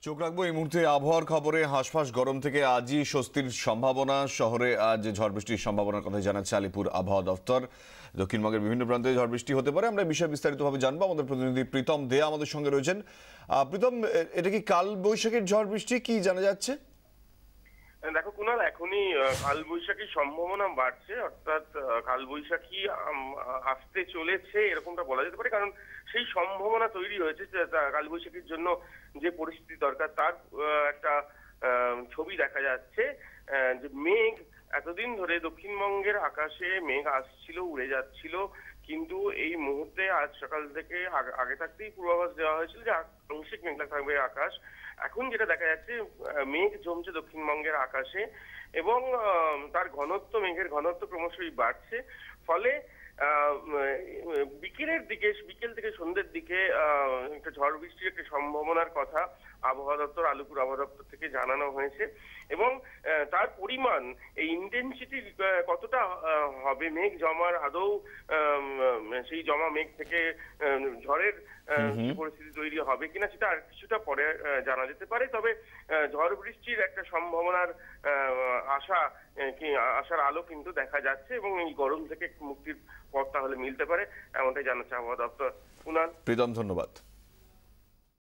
চোখ রাখবো এই মুহূর্তে আবহাওয়ার খবরে। হাঁসফাঁস গরম থেকে আজই স্বস্তির সম্ভাবনা। শহরে আজ ঝড় বৃষ্টির সম্ভাবনার কথা জানাচ্ছে আলিপুর আবহাওয়া দফতর। দক্ষিণবঙ্গের বিভিন্ন প্রান্তে ঝড় বৃষ্টি হতে পারে। আমরা বিষয় বিস্তারিতভাবে জানবো। আমাদের প্রতিনিধি প্রীতম দে আমাদের সঙ্গে রয়েছেন। প্রীতম, এটা কি কাল বৈশাখীর ঝড় বৃষ্টি, কি জানা যাচ্ছে? দেখো কুনাল, এখনই কালবৈশাখীর সম্ভাবনা বাড়ছে, অর্থাৎ কালবৈশাখী আসতে চলেছে এরকমটা বলা যেতে পারে। কারণ সেই সম্ভাবনা তৈরি হয়েছে যে কালবৈশাখীর জন্য যে পরিস্থিতি দরকার তার একটা ছবি দেখা যাচ্ছে। যে মেঘ এতদিন ধরে দক্ষিণবঙ্গের আকাশে মেঘ আসছিল, উড়ে যাচ্ছিল, কিন্তু এই মুহূর্তে আজ সকাল থেকে আগে থাকতেই পূর্বাভাস দেওয়া হয়েছিল যে আংশিক মেঘলা থাকবে আকাশ। এখন যেটা দেখা যাচ্ছে, মেঘ জমছে দক্ষিণবঙ্গের আকাশে এবং তার ঘনত্ব, মেঘের ঘনত্ব ক্রমশই বাড়ছে। ফলে বিকেল থেকে সন্ধ্যের দিকে একটা ঝড় বৃষ্টির একটা সম্ভাবনার কথা আবহাওয়া দপ্তর, আলিপুর আবহাওয়া দপ্তর থেকে জানানো হয়েছে। এবং তার পরিমাণ, এই ইন্টেন্সিটি কতটা হবে, মেঘ জমার আদৌ সেই জমা মেঘ থেকে ঝড়ের পরিস্থিতি তৈরি হবে কিনা সেটা আর কিছুটা পরে জানা যেতে পারে। তবে ঝড় বৃষ্টির একটা সম্ভাবনার আশার আলো কিন্তু দেখা যাচ্ছে এবং এই গরম থেকে মুক্তির পথ তাহলে মিলতে পারে, এমনটাই জানাচ্ছে আবহাওয়া দপ্তর। কুনাল, প্রীতম, ধন্যবাদ।